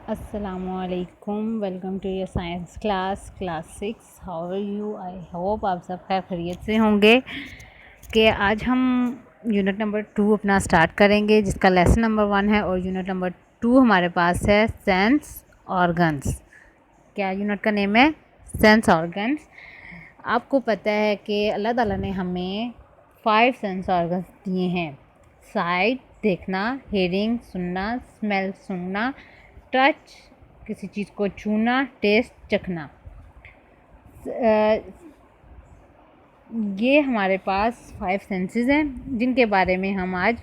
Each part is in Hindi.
अस्सलामुअलैकुम। Welcome to your science class 6। How are you? I hope आप सब खैर खैरियत से होंगे। कि आज हम यूनिट नंबर 2 अपना स्टार्ट करेंगे, जिसका लेसन नंबर 1 है और यूनिट नंबर 2 हमारे पास है सेंस ऑर्गन्स। क्या यूनिट का नेम है? Sense organs. आपको पता है कि अल्लाह ताला ने हमें 5 सेंस ऑर्गन्स दिए हैं। साइट देखना, हेयरिंग सुनना, स्मेल सूंघना, टच किसी चीज़ को छूना, टेस्ट चखना। ये हमारे पास 5 सेंसेस हैं जिनके बारे में हम आज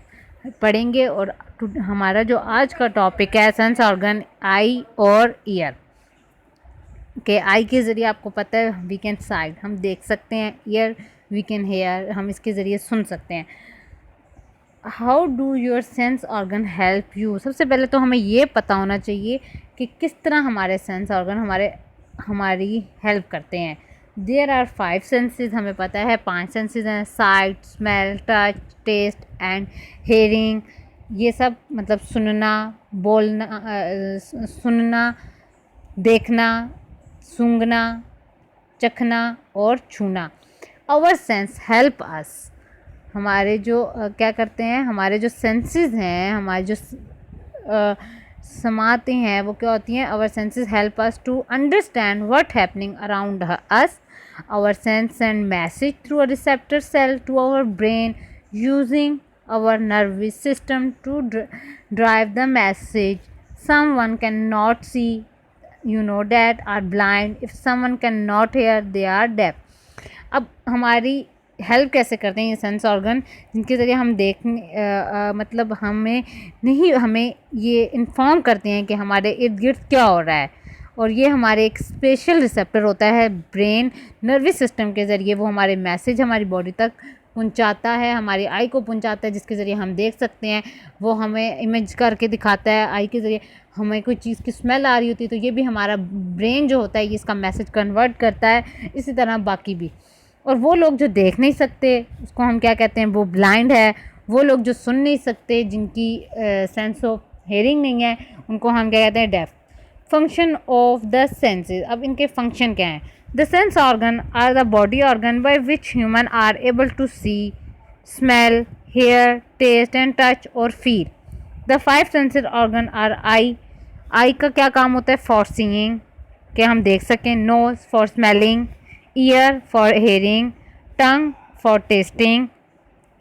पढ़ेंगे। और हमारा जो आज का टॉपिक है सेंस ऑर्गन आई और ईयर। के आई के ज़रिए आपको पता है वी कैन साइट, हम देख सकते हैं। ईयर वी कैन हेयर, हम इसके ज़रिए सुन सकते हैं। How do your sense organ help you? सबसे पहले तो हमें ये पता होना चाहिए कि किस तरह हमारे सेंस ऑर्गन हमारी हेल्प करते हैं। देयर आर 5 सेंसेस, हमें पता है 5 सेंसेस हैं। Sight, smell, touch, taste and hearing. ये सब मतलब सुनना, बोलना, सुनना, देखना, सूंघना, चखना और छूना। आवर सेंस हेल्प अस, हमारे जो क्या करते हैं, हमारे जो सेंसेस हैं, हमारे जो समातें हैं वो क्या होती हैं? Our senses help us to understand what happening around us. Our sense send message through a receptor cell to our brain using our nervous system to drive the message. Someone cannot see, you know, that are blind. If someone cannot hear, they are deaf. अब हमारी हेल्प कैसे करते हैं ये सेंस ऑर्गन, जिनके ज़रिए हम मतलब हमें ये इन्फॉर्म करते हैं कि हमारे इर्द गिर्द क्या हो रहा है। और ये हमारे एक स्पेशल रिसेप्टर होता है ब्रेन, नर्वस सिस्टम के ज़रिए वो हमारे मैसेज हमारी बॉडी तक पहुंचाता है, हमारी आई को पहुंचाता है, जिसके ज़रिए हम देख सकते हैं। वो हमें इमेज करके दिखाता है आई के ज़रिए। हमें कोई चीज़ की स्मेल आ रही होती है तो ये भी हमारा ब्रेन जो होता है ये इसका मैसेज कन्वर्ट करता है। इसी तरह बाकी भी। और वो लोग जो देख नहीं सकते उसको हम क्या कहते हैं? वो ब्लाइंड है। वो लोग जो सुन नहीं सकते, जिनकी सेंस ऑफ हेयरिंग नहीं है, उनको हम क्या कहते हैं? डेफ। फंक्शन ऑफ द सेंसेस, अब इनके फंक्शन क्या हैं? The sense organ are the body organ by which human are able to see, smell, hear, taste and touch और feel. The 5 senses organ are eye. Eye का क्या काम होता है? फॉर सीइंग, कि हम देख सकें। Nose for smelling, ear for hearing, tongue for tasting.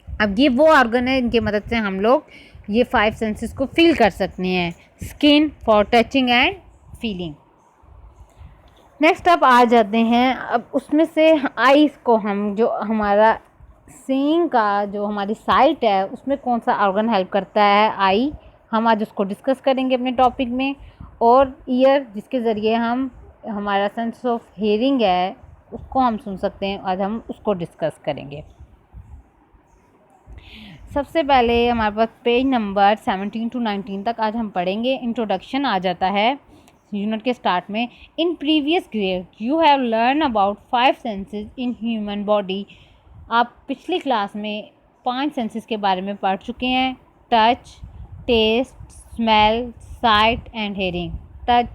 अब ये वो ऑर्गन है इनकी मदद से हम लोग ये 5 सेंसेस को फील कर सकते हैं। Skin for touching and feeling. Next अब आ जाते हैं, अब उसमें से आईज को हम जो हमारा सीइंग का जो हमारी साइट है उसमें कौन सा ऑर्गन हेल्प करता है? आई। हम आज उसको डिस्कस करेंगे अपने टॉपिक में। और ईयर, जिसके ज़रिए हम हमारा सेंस ऑफ हेयरिंग है उसको हम सुन सकते हैं, आज हम उसको डिस्कस करेंगे। सबसे पहले हमारे पास पेज नंबर 17 to 19 तक आज हम पढ़ेंगे। इंट्रोडक्शन आ जाता है यूनिट के स्टार्ट में। In previous grade you have learn about 5 senses in human body. आप पिछली क्लास में 5 सेंसेस के बारे में पढ़ चुके हैं। Touch, taste, smell, sight and hearing. Touch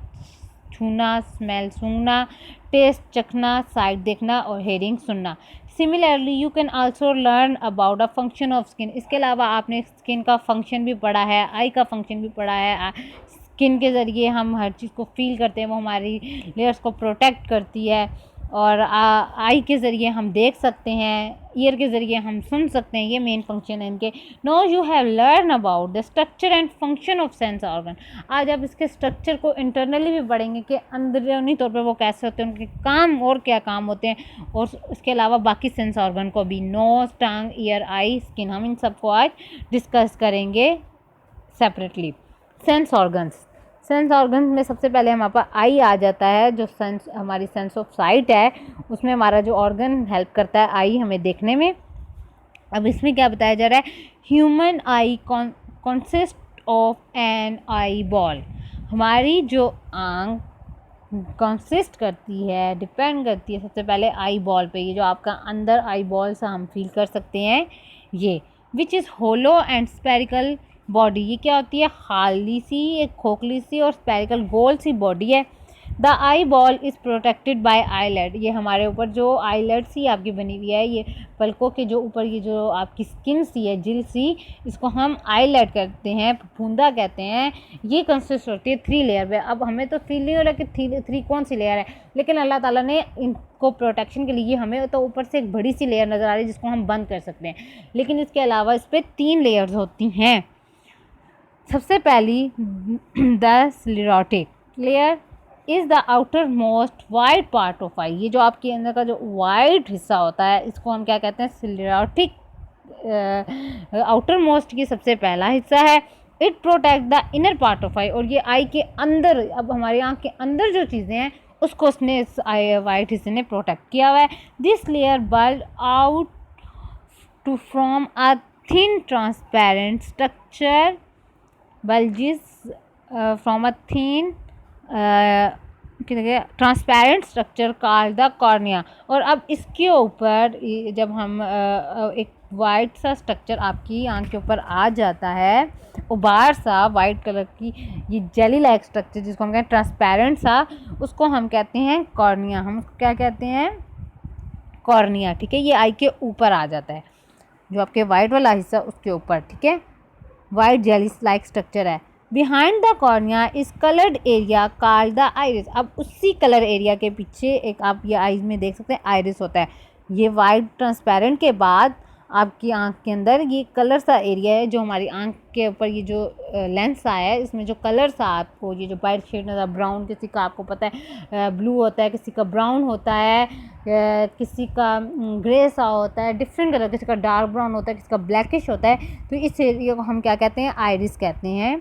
छूना, स्मेल सूंघना, टेस्ट चखना, साइट देखना और हेयरिंग सुनना। Similarly you can also learn about a function of skin. इसके अलावा आपने स्किन का फंक्शन भी पढ़ा है, आई का फंक्शन भी पढ़ा है। स्किन के ज़रिए हम हर चीज़ को फील करते हैं, वो हमारी लेयर्स को प्रोटेक्ट करती है। और आई के ज़रिए हम देख सकते हैं, ईयर के ज़रिए हम सुन सकते हैं। ये मेन फंक्शन है इनके। No you have learn about the structure and function of sense organ. आज आप इसके स्ट्रक्चर को इंटरनली भी पढ़ेंगे कि अंदरूनी तौर पर वो कैसे होते हैं, उनके काम और क्या काम होते हैं। और इसके अलावा बाकी सेंस ऑर्गन को भी, नोज, टंग, ईयर, आई, स्किन, हम इन सबको आज डिस्कस करेंगे सेपरेटली। सेंस ऑर्गन्स में सबसे पहले हमारे पास आई आ जाता है। जो हमारी सेंस ऑफ साइट है उसमें हमारा जो ऑर्गन हेल्प करता है आई हमें देखने में। अब इसमें क्या बताया जा रहा है? Human eye consist of an eyeball. हमारी जो आंख कंसिस्ट करती है, डिपेंड करती है सबसे पहले आई बॉल पे। ये जो आपका अंदर आई बॉल से हम फील कर सकते हैं ये, which is hollow and spherical. Body, ये क्या होती है, खाली सी, एक खोखली सी और स्पेरिकल गोल सी बॉडी है। The eye ball is protected by eyelet, ये हमारे ऊपर जो आईलेट सी आपकी बनी हुई है, ये पलकों के जो ऊपर ये जो आपकी स्किन सी है, जिल सी, इसको हम आईलेट कहते हैं, फफूंदा कहते हैं। ये कंसिस्ट होती है 3 लेयर में। अब हमें तो फील नहीं हो रहा कि 3 कौन सी लेयर है, लेकिन अल्लाह ताला ने इनको प्रोटेक्शन के लिए हमें तो ऊपर से एक बड़ी सी लेयर नज़र आ रही है जिसको हम बंद कर सकते हैं, लेकिन इसके अलावा इस पर 3 लेयर्स होती हैं। सबसे पहली the sclerotic layer is the outermost wide part of eye, ये जो आपके अंदर का जो वाइड हिस्सा होता है इसको हम क्या कहते हैं, स्लेरोटिक आउटर मोस्ट की सबसे पहला हिस्सा है। It protect the inner part of eye, और ये आई के अंदर, अब हमारी आँख के अंदर जो चीज़ें हैं उसको उसने इस आई वाइट हिस्से ने प्रोटेक्ट किया हुआ है। This layer bulge out to from a thin transparent structure, bulges from a thin transparent structure called the cornea. और अब इसके ऊपर जब हम एक वाइट सा स्ट्रक्चर आपकी आंख के ऊपर आ जाता है, उबार सा वाइट कलर की ये जेली लाइक स्ट्रक्चर जिसको हम कहते हैं ट्रांसपेरेंट सा, उसको हम कहते हैं कॉर्निया। हम क्या कहते हैं, कॉर्निया, ठीक है। ये आई के ऊपर आ जाता है, जो आपके वाइट वाला हिस्सा उसके ऊपर, ठीक है, वाइट जेली लाइक स्ट्रक्चर है। Behind the cornea is coloured area called the iris. अब उसी कलर एरिया के पीछे एक आप ये आइज में देख सकते हैं आइरिस होता है। ये वाइट ट्रांसपेरेंट के बाद आपकी आंख के अंदर ये कलर सा एरिया है, जो हमारी आंख के ऊपर ये जो लेंस सा है, इसमें जो कलर सा आपको ये जो वाइट शेड नज़र, ब्राउन, किसी का आपको पता है ब्लू होता है, किसी का ब्राउन होता है, किसी का ग्रे सा होता है, डिफरेंट कलर, किसी का डार्क ब्राउन होता है, किसी का ब्लैकिश होता है। तो इस एरिया को हम क्या कहते हैं, आइरिस कहते हैं,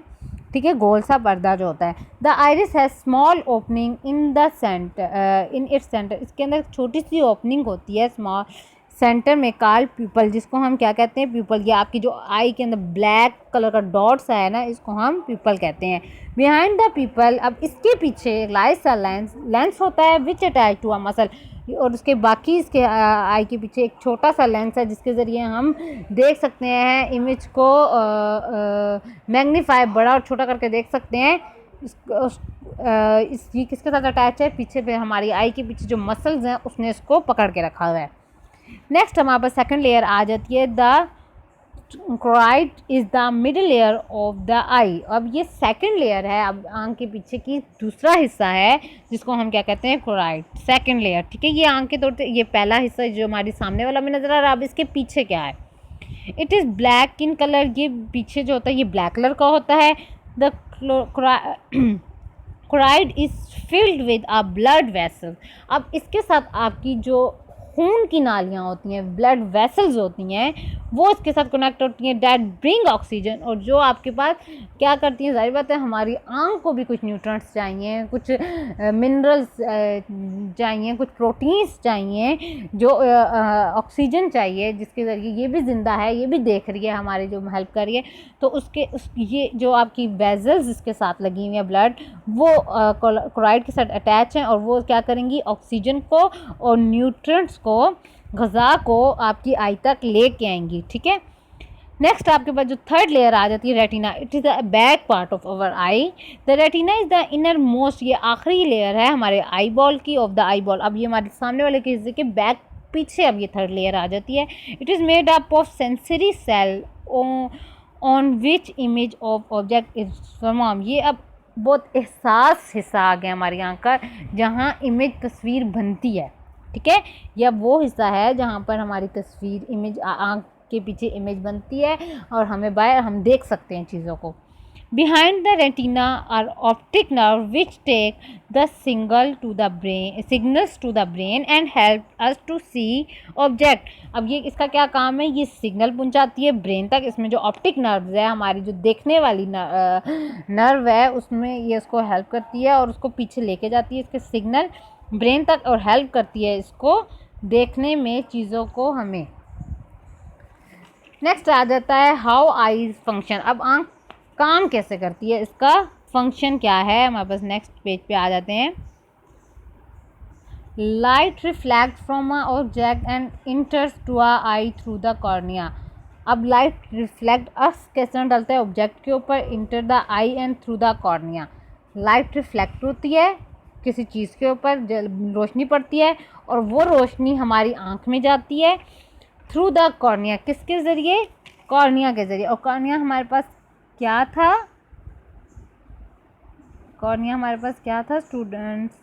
ठीक है, गोल सा पर्दा जो होता है। The iris has small opening in the centre, in its centre, इसके अंदर छोटी सी ओपनिंग होती है स्मॉल सेंटर में, कॉल्ड प्यूपल, जिसको हम क्या कहते हैं, प्यूपल। ये आपकी जो आई के अंदर ब्लैक कलर का डॉट्स है ना, इसको हम प्यूपल कहते हैं। बिहाइंड द प्यूपल, अब इसके पीछे लाइस अ लेंस होता है विच अटैच टू अ मसल, और उसके बाकी इसके आई के पीछे एक छोटा सा लेंस है जिसके ज़रिए हम देख सकते हैं इमेज को, मैग्नीफाई, बड़ा और छोटा करके देख सकते हैं। इस ये किसके साथ अटैच है, पीछे पे हमारी आई के पीछे जो मसल्स हैं उसने इसको पकड़ के रखा हुआ है। नेक्स्ट हमारे पास सेकंड लेयर आ जाती है, the choroid is the middle layer of the eye. अब ये सेकंड लेयर है, अब आंख के पीछे की दूसरा हिस्सा है जिसको हम क्या कहते हैं, क्रोइड, सेकंड लेयर, ठीक है। ये आंख के तौर पे ये पहला हिस्सा जो हमारी सामने वाला में नज़र आ रहा है, अब इसके पीछे क्या है, it is black in colour, ये पीछे जो होता है ये ब्लैक कलर का होता है। The choroid is filled with a blood vessel. अब इसके साथ आपकी जो खून की नालियाँ होती हैं, ब्लड वेसल्स होती हैं, वो इसके साथ कनेक्ट होती हैं, डैट ब्रिंग ऑक्सीजन, और जो आपके पास क्या करती हैं, जाहिर बात है हमारी आंख को भी कुछ न्यूट्रिएंट्स चाहिए, कुछ मिनरल्स चाहिए, कुछ प्रोटीन्स चाहिए, जो ऑक्सीजन चाहिए, जिसके ज़रिए ये भी ज़िंदा है, ये भी देख रही है, हमारी जो हेल्प कर रही है। तो ये जो आपकी वेजल्स इसके साथ लगी हुई हैं ब्लड, वो क्लोराइड के साथ अटैच हैं, और वो क्या करेंगी, ऑक्सीजन को और न्यूट्रिएंट्स को, ग़िज़ा को आपकी आई तक लेके आएंगी, ठीक है। नेक्स्ट आपके पास जो थर्ड लेयर आ जाती है, retina. It is the back part of our I. The retina is the inner most, ये आखिरी लेयर है हमारे आई बॉल की, ऑफ द आई बॉल। अब ये हमारे सामने वाले के हिस्से के बैक पीछे अब ये थर्ड लेयर आ जाती है। It is made up of sensory cell on which image of object is form. ये अब बहुत एहसास हिस्सा आ गया हमारी आँख का, जहाँ इमेज तस्वीर बनती है, ठीक है। यह वो हिस्सा है जहाँ पर हमारी तस्वीर, इमेज, आँख के पीछे इमेज बनती है और हम देख सकते हैं चीज़ों को। Behind the retina are optic nerve which take the signals to the brain and help us to see object. अब ये इसका क्या काम है, ये सिग्नल पहुंचाती है ब्रेन तक। इसमें जो ऑप्टिक नर्व है, हमारी जो देखने वाली नर्व है, उसमें ये उसको हेल्प करती है और उसको पीछे लेके जाती है इसके सिग्नल ब्रेन तक, और हेल्प करती है इसको देखने में चीज़ों को हमें। नेक्स्ट आ जाता है हाउ आईज फंक्शन। अब आँख काम कैसे करती है, इसका फंक्शन क्या है, हमारे पास नेक्स्ट पेज पे आ जाते हैं। Light reflect from a object and enters to a eye through the cornea. अब लाइट रिफ्लेक्ट अर्थ कैसे डलता है ऑब्जेक्ट के ऊपर, enter the eye and through the cornea. Light reflect होती है किसी चीज़ के ऊपर, रोशनी पड़ती है और वो रोशनी हमारी आँख में जाती है थ्रू द कॉर्निया। किसके ज़रिए? कॉर्निया के ज़रिए। और कॉर्निया हमारे पास क्या था? कॉर्निया हमारे पास क्या था स्टूडेंट्स?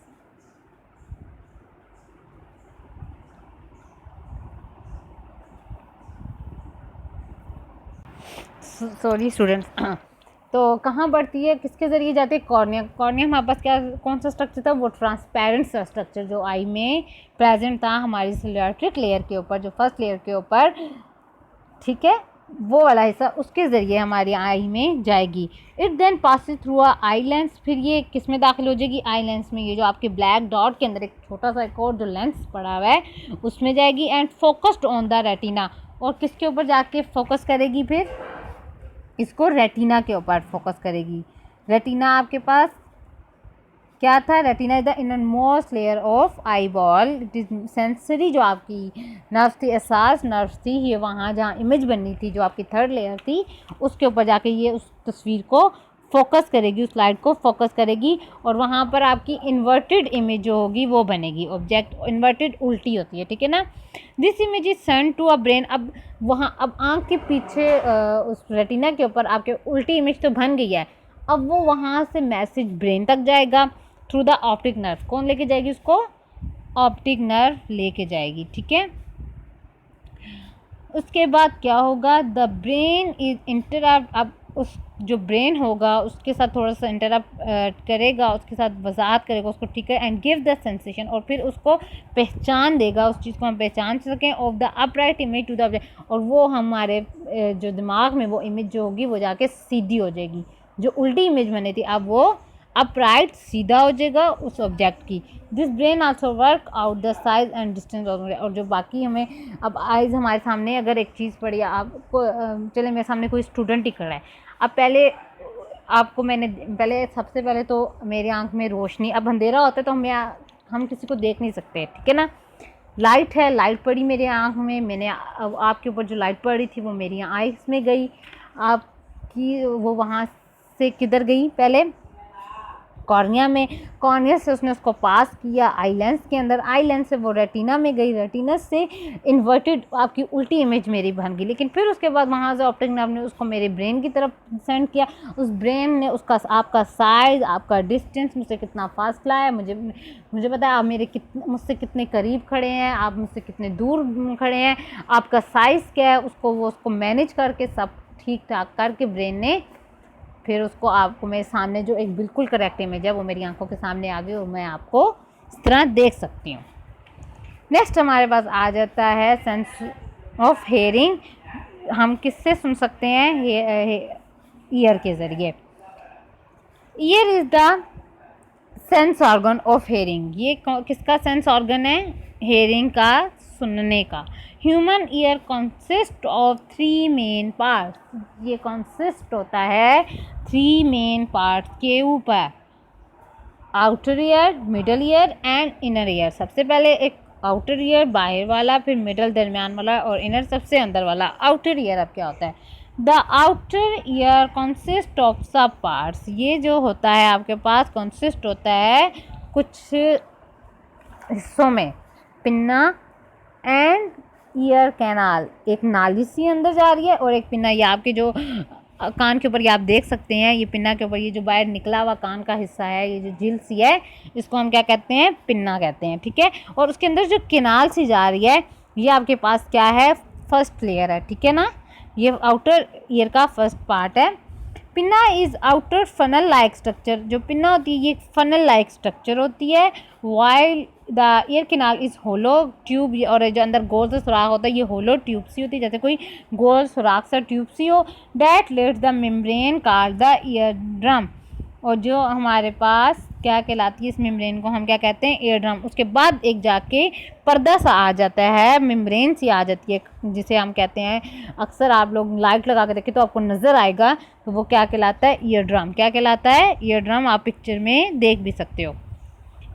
Sorry students. तो कहाँ बढ़ती है, किसके ज़रिए जाती है? कॉर्निया। कॉर्निया हमारे पास क्या, कौन सा स्ट्रक्चर था? वो ट्रांसपेरेंट सा स्ट्रक्चर जो आई में प्रेजेंट था हमारी सिलियाट्रिक लेयर के ऊपर, जो फर्स्ट लेयर के ऊपर, ठीक है, वो वाला हिस्सा उसके ज़रिए हमारी आई में जाएगी। It then passes through a eye lens. फिर ये किस में दाखिल हो जाएगी? आई लेंस में। ये जो आपके ब्लैक डॉट के अंदर एक छोटा सा एक और जो लेंस पड़ा हुआ है उसमें जाएगी and focused on the retina. और किसके ऊपर जाके फोकस करेगी? फिर इसको रेटिना के ऊपर फोकस करेगी। रेटिना आपके पास क्या था? Retina is the innermost layer of eye ball. It is sensory, जो आपकी नर्व्स थी, एहसास नर्व्स थी, ये वहाँ जहाँ इमेज बननी थी जो आपकी थर्ड लेयर थी उसके ऊपर जाके ये उस तस्वीर को फोकस करेगी, उस लाइट को फोकस करेगी और वहाँ पर आपकी इन्वर्टेड इमेज जो होगी वो बनेगी। ऑब्जेक्ट इन्वर्टेड उल्टी होती है, ठीक है ना। This image is send to a brain. अब वहाँ, अब आँख के पीछे उस रेटिना के ऊपर आपके उल्टी इमेज तो बन गई है, अब वो वहाँ से मैसेज ब्रेन तक जाएगा थ्रू द ऑप्टिक नर्व। कौन लेके जाएगी उसको? ऑप्टिक नर्व लेके जाएगी, ठीक है। उसके बाद क्या होगा? The brain is interrupt. अब उस जो ब्रेन होगा उसके साथ थोड़ा सा इंटरप्ट करेगा, उसके साथ वजाहत करेगा उसको, ठीक है, एंड गिव द सेंसेशन, और फिर उसको पहचान देगा, उस चीज़ को हम पहचान सकें, of the upright image to the object. और वो हमारे जो दिमाग में वो इमेज जो होगी वो जाके सीधी हो जाएगी। जो उल्टी इमेज बनी थी अब वो अपराइट सीधा हो जाएगा उस ऑब्जेक्ट की। This brain also work out the size and distance. और जो बाकी हमें अब आइज़ हमारे सामने अगर एक चीज़ पड़ी है, आपको चले मेरे सामने कोई स्टूडेंट ही खड़ा है, अब पहले आपको मैंने पहले सबसे पहले तो मेरी आंख में रोशनी, अब अंधेरा होता है तो हम किसी को देख नहीं सकते, ठीक है ना। लाइट है, लाइट पड़ी मेरी आंख में, मैंने आपके ऊपर जो लाइट पड़ी थी वो मेरी आइज़ में गई, आपकी वो वहाँ से किधर गई? पहले कॉर्निया में, कॉर्निया से उसने उसको पास किया आई लेंस के अंदर, आई लेंस से वो रेटिना में गई, रेटिना से इन्वर्टेड आपकी उल्टी इमेज मेरी बन गई। लेकिन फिर उसके बाद वहाँ से ऑप्टिक नर्व ने उसको मेरे ब्रेन की तरफ सेंड किया। उस ब्रेन ने उसका आपका साइज़, आपका डिस्टेंस, मुझसे कितना फासला है, मुझे पता है आप मुझसे कितने करीब खड़े हैं, आप मुझसे कितने दूर खड़े हैं, आपका साइज़ क्या है, उसको मैनेज करके सब ठीक ठाक करके ब्रेन ने फिर उसको आपको मेरे सामने जो एक बिल्कुल करेक्ट इमेज है वो मेरी आंखों के सामने आ गई और मैं आपको इस तरह देख सकती हूँ। नेक्स्ट हमारे पास आ जाता है सेंस ऑफ हेयरिंग। हम किससे सुन सकते हैं? ईयर के ज़रिए। Year is the sense organ of hearing. ये किसका सेंस ऑर्गन है? हेयरिंग का, सुनने का। Human ear consist of 3 main parts. ये कंसिस्ट होता है 3 मेन पार्ट्स के ऊपर, outer ear, middle ear and inner ear. सबसे पहले एक आउटर ईयर बाहर वाला, फिर मिडल दरमियान वाला और इनर सबसे अंदर वाला। आउटर ईयर अब क्या होता है? The outer ear consist of सब पार्ट्स। ये जो होता है आपके पास कंसिस्ट होता है कुछ हिस्सों में, पिन्ना एंड ईयर कैनाल। एक नाली सी अंदर जा रही है और एक पिन्ना, ये आपके जो कान के ऊपर ये आप देख सकते हैं, ये पिन्ना के ऊपर ये जो बाहर निकला हुआ कान का हिस्सा है, ये जो झिल सी है, इसको हम क्या कहते हैं? पिन्ना कहते हैं, ठीक है। और उसके अंदर जो कैनाल सी जा रही है ये आपके पास क्या है? फर्स्ट लेयर है, ठीक है ना। ये आउटर ईयर का फर्स्ट पार्ट है। Pinna is outer funnel like structure. जो पिन्ना होती है ये फनल लाइक स्ट्रक्चर होती है, while the ear canal is hollow tube. और जो अंदर गोल सा सुराख होता है ये होलो ट्यूब सी होती है, जैसे कोई गोल सुराख सा ट्यूब सी हो। That let's the membrane called the ear drum. और जो हमारे पास क्या कहलाती है, इस मेम्ब्रेन को हम क्या कहते हैं? Ear drum. उसके बाद एक जाके पर्दा सा आ जाता है, मेम्ब्रेन सी आ जाती है जिसे हम कहते हैं, अक्सर आप लोग लाइट लगा के देखें तो आपको नज़र आएगा, तो वो क्या कहलाता है? Ear drum. क्या कहलाता है? Ear drum. आप पिक्चर में देख भी सकते हो।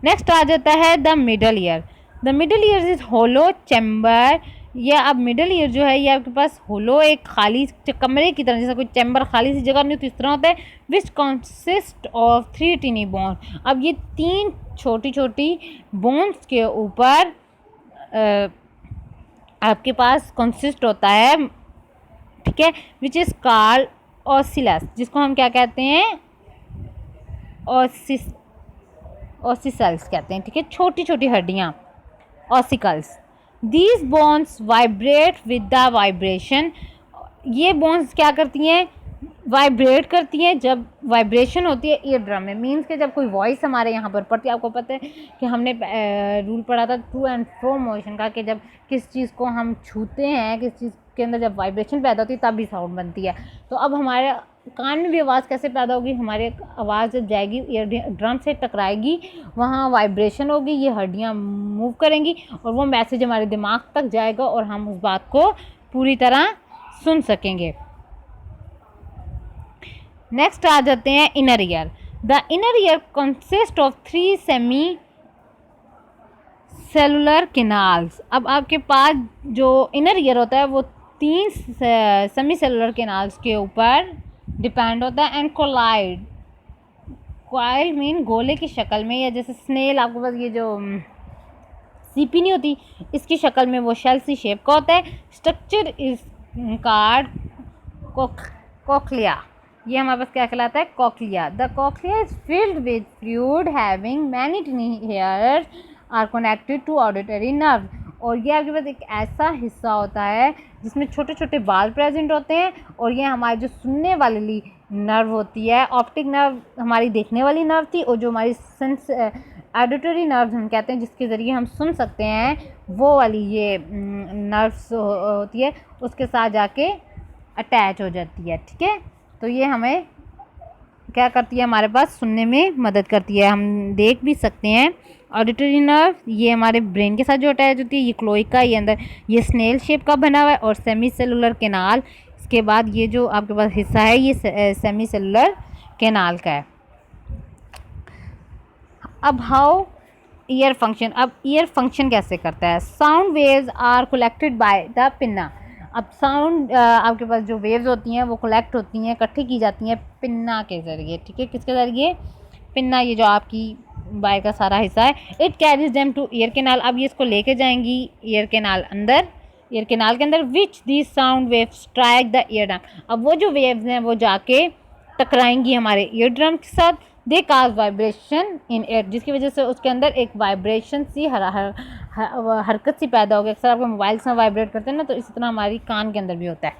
नेक्स्ट आ जाता है the middle ear. The middle ear is hollow chamber ये अब मिडल ईयर जो है ये आपके पास होलो एक खाली कमरे की तरह, जैसा कोई चैम्बर खाली सी जगह नहीं होती इस तरह होता है, which consist of 3 tiny bones. अब ये 3 छोटी छोटी बोन्स के ऊपर आपके पास कंसिस्ट होता है, ठीक है, विच इज़ कॉल्ड ऑसिलस, जिसको हम क्या कहते हैं, ऑसिसल्स कहते हैं, ठीक है, छोटी छोटी हड्डियाँ, ossicles. These bones vibrate with the vibration. ये बोन्स क्या करती हैं, वाइब्रेट करती हैं जब वाइब्रेशन होती है ईयर ड्रम में। मीन्स कि जब कोई वॉइस हमारे यहाँ पर पड़ती है, आपको पता है कि हमने रूल पढ़ा था टू एंड फ्रो मोशन का, कि जब किस चीज़ को हम छूते हैं, किस चीज़ के अंदर जब वाइब्रेशन पैदा होती है तब भी साउंड बनती है। तो अब हमारे कान में भी आवाज़ कैसे पैदा होगी, हमारे आवाज़ जब जाएगी ईयर ड्रम से टकराएगी, वहाँ वाइब्रेशन होगी, ये हड्डियाँ मूव करेंगी और वो मैसेज हमारे दिमाग तक जाएगा और हम उस बात को पूरी तरह सुन सकेंगे। नेक्स्ट आ जाते हैं inner ear. The inner ear consist of 3 semi cellular canals. अब आपके पास जो इनर ईयर होता है वो 3 सेमी सेलुलर केनाल्स के ऊपर डिपेंड होता है। एंड कोलाइड, कॉइल मीन गोले की शक्ल में, या जैसे स्नेल आपके पास ये जो सीपी नहीं होती इसकी शक्ल में वो शेल सी शेप का होता है। स्ट्रक्चर इज कार्ड कोक्लिया, ये हमारे पास क्या कहलाता है, cochlea. The cochlea is filled with fluid having many tiny hairs are connected to auditory nerve. और ये आपके पास एक ऐसा हिस्सा होता है जिसमें छोटे छोटे बाल प्रेजेंट होते हैं, और ये हमारी जो सुनने वाली नर्व होती है, ऑप्टिक नर्व हमारी देखने वाली नर्व थी, और जो हमारी सेंस ऑडिटरी नर्व हम कहते हैं जिसके ज़रिए हम सुन सकते हैं, वो वाली ये नर्व्स होती है, उसके साथ जाके अटैच हो जाती है, ठीक है। तो ये हमें क्या करती है, हमारे पास सुनने में मदद करती है, हम देख भी सकते हैं। ऑडिटरी नर्व ये हमारे ब्रेन के साथ जो अटैच होती है, ये क्लोइका, ये अंदर ये स्नेल शेप का बना हुआ है, और सेमी सेलुलर केनाल, इसके बाद ये जो आपके पास हिस्सा है ये सेमी सेलुलर केनाल का है। अब हाउ ईयर फंक्शन, अब ईयर फंक्शन कैसे करता है। Sound waves are collected by the pinna. अब साउंड आपके पास जो वेव्स होती हैं वो कलेक्ट होती हैं, इकट्ठी की जाती हैं पिन्ना के ज़रिए, ठीक है, किसके ज़रिए, पिन्ना, ये जो आपकी बाय का सारा हिस्सा है। It carries them to ear canal. अब ये इसको लेके जाएंगी ईयर केनाल अंदर, ईयर केनाल के अंदर, which the sound wave strike the eardrum. अब वो जो वेव्स हैं वो जाके टकराएंगी हमारे ईयर ड्रम के साथ। दे काज वाइब्रेशन इन एयर, जिसकी वजह से उसके अंदर एक वाइब्रेशन सी हरकत सी पैदा हो गई। अक्सर आपके मोबाइल से वाइब्रेट करते हैं ना, तो इसी तरह हमारी कान के अंदर भी होता है।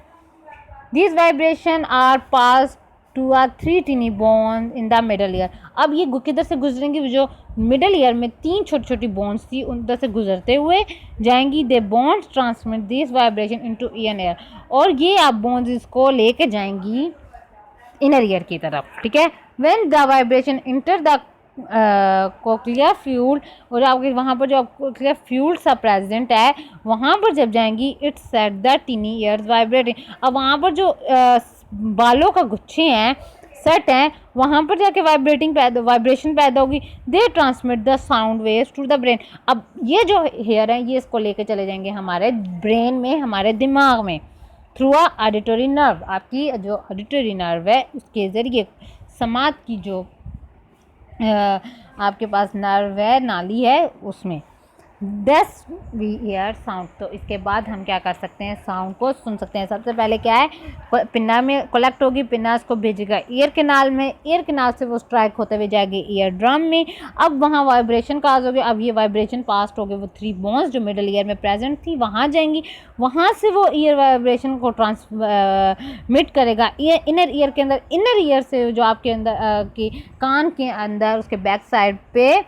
This vibration are pass to our 3 tiny bones in the middle ear. अब ये किधर से गुजरेंगी, जो मिडल ईयर में 3 छोटी छोटी बोन्स थी उधर से गुजरते हुए जाएंगी। They bones transmit this vibration into ear, और ये आप बोन्स इसको लेके जाएंगी इनर ईयर की तरफ, ठीक है। When the vibration enter the cochlear fuel, और आपके वहाँ पर जो कोक्लियर फ्यूल सा प्रेजेंट है वहाँ पर जब जाएंगी, it's set the टिनी years vibrating. अब वहाँ पर जो बालों का गुच्छे हैं, सेट हैं, वहाँ पर जाके वाइब्रेशन पैदा होगी। They transmit the sound waves to the brain. अब ये जो हेयर है ये इसको लेके चले जाएंगे हमारे ब्रेन में, हमारे दिमाग में, थ्रू आ ऑडिटरी नर्व। आपकी जो ऑडिटरी नर्व है उसके ज़रिए समाज की जो आपके पास नर्व है, नाली है, उसमें दस वी ईयर साउंड। तो इसके बाद हम क्या कर सकते हैं, साउंड को सुन सकते हैं। सबसे पहले क्या है, पिन्ना में कलेक्ट होगी, पिन्ना इसको भेजेगा ईयर केनाल में, ईयर केनाल से वो स्ट्राइक होते हुए जाएगी ईयर ड्रम में। अब वहाँ वाइब्रेशन काज हो गया, अब ये वाइब्रेशन पास्ट हो गए, वो 3 बोन्स जो मिडल ईयर में प्रेजेंट थी वहाँ जाएंगी, वहाँ से वो ईयर वाइब्रेशन को ट्रांसमिट करेगा इनर ईयर के अंदर। इनर ईयर से जो आपके अंदर की कान के अंदर उसके बैक साइड पे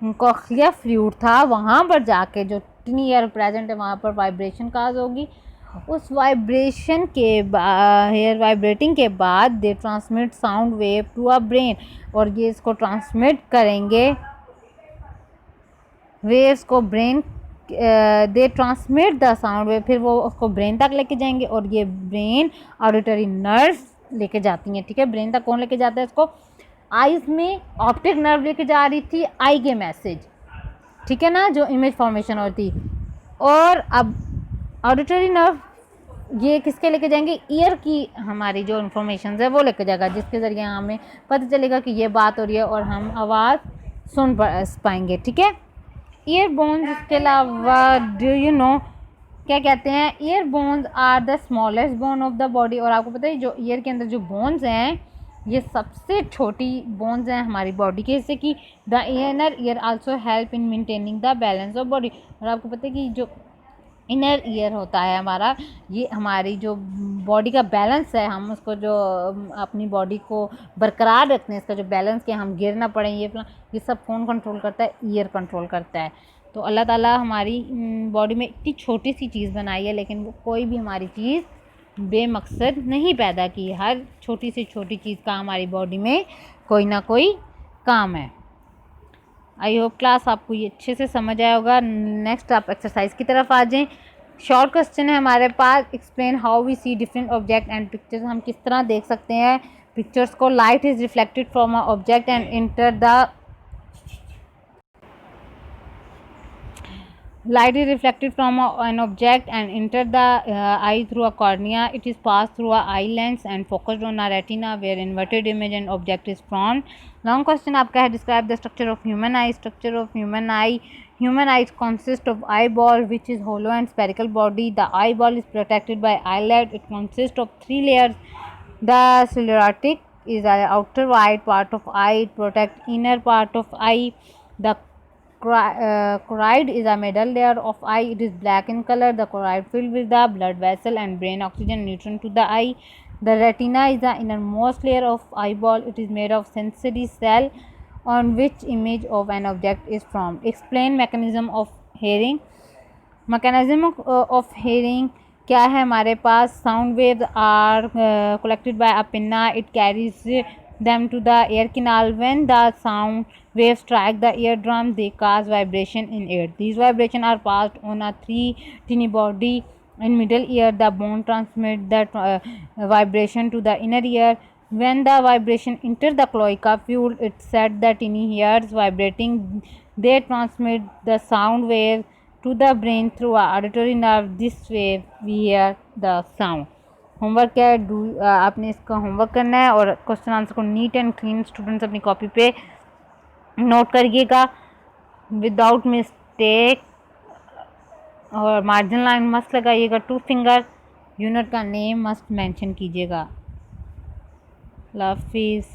कोक्लियर फ्लूइड था, वहाँ पर जाके जो टिनी ईयर प्रेजेंट है वहाँ पर वाइब्रेशन काज होगी। उस वाइब्रेशन के हेयर वाइब्रेटिंग के बाद they transmit sound wave to a brain, और ये इसको ट्रांसमिट करेंगे वेव्स को brain, they transmit the sound wave, फिर वो उसको ब्रेन तक लेके जाएंगे, और ये ब्रेन ऑडिटरी नर्व लेके जाती हैं, ठीक है। ब्रेन तक कौन लेके जाता है इसको, आईज में ऑप्टिक नर्व लेके जा रही थी आई के मैसेज, ठीक है ना, जो इमेज फॉर्मेशन होती। और अब ऑडिटरी नर्व ये किसके लेके जाएंगे, ईयर की हमारी जो इन्फॉर्मेशन है वो लेके जाएगा, जिसके ज़रिए हमें पता चलेगा कि ये बात हो रही है और हम आवाज़ सुन पाएंगे, ठीक है। ईयर बोन्स, इसके अलावा डू यू नो क्या कहते हैं, ear bones are the smallest bone of the body. और आपको पता है जो ईयर के अंदर जो बोन्स हैं ये सबसे छोटी बोन्स हैं हमारी बॉडी के, जैसे कि the inner ear also help in maintaining the balance of body. और आपको पता है कि जो इनर ईयर होता है हमारा, ये हमारी जो बॉडी का बैलेंस है, हम उसको जो अपनी बॉडी को बरकरार रखते हैं, इसका जो बैलेंस के हम गिर ना पड़े, ये सब कौन कंट्रोल करता है, ईयर कंट्रोल करता है। तो अल्लाह ताला हमारी बॉडी में इतनी छोटी सी चीज़ बनाई है, लेकिन वो कोई भी हमारी चीज़ बेमकसद नहीं पैदा की। हर छोटी से छोटी चीज़ का हमारी बॉडी में कोई ना कोई काम है। आई होप क्लास आपको ये अच्छे से समझ आया होगा। नेक्स्ट आप एक्सरसाइज की तरफ आ जाएं। शॉर्ट क्वेश्चन है हमारे पास, explain how we see different object and pictures. हम किस तरह देख सकते हैं पिक्चर्स को। Light is reflected from a object and enter the light is reflected from an object and enter the eye through a cornea. It is passed through a eye lens and focused on a retina where inverted image and object is formed. Long question आपका है, describe the structure of human eye. Structure of human eye. Human eyes consist of eyeball which is hollow and spherical body. The eyeball is protected by eyelid. It consists of 3 layers. The sclerotic is the outer white part of eye. It protects inner part of eye. The choroid is a middle layer of eye. It is black in color. The choroid filled with the blood vessel and brain oxygen nutrient to the eye. The retina is the innermost layer of eyeball. It is made of sensory cell on which image of an object is formed. Explain mechanism of hearing. Mechanism of hearing क्या है हमारे पास, sound waves are collected by a pinna. It carries them to the ear canal. When the sound waves strike the eardrum, they cause vibration in air. These vibrations are passed on a 3 tiny body in middle ear. The bone transmit that vibration to the inner ear. When the vibration enter the cloaca fluid, it set the tiny hairs vibrating. They transmit the sound wave to the brain through a auditory nerve. This way we hear the sound. Homework क्या है, आपने इसका होमवर्क करना है और क्वेश्चन आंसर को नीट एंड क्लीन स्टूडेंट्स अपनी कॉपी पे नोट करिएगा विदाउट मिस्टेक, और मार्जिन लाइन मस्त लगाइएगा, 2 फिंगर, यूनिट का नेम मस्त मेंशन कीजिएगा। अल्लाह हाफिज़।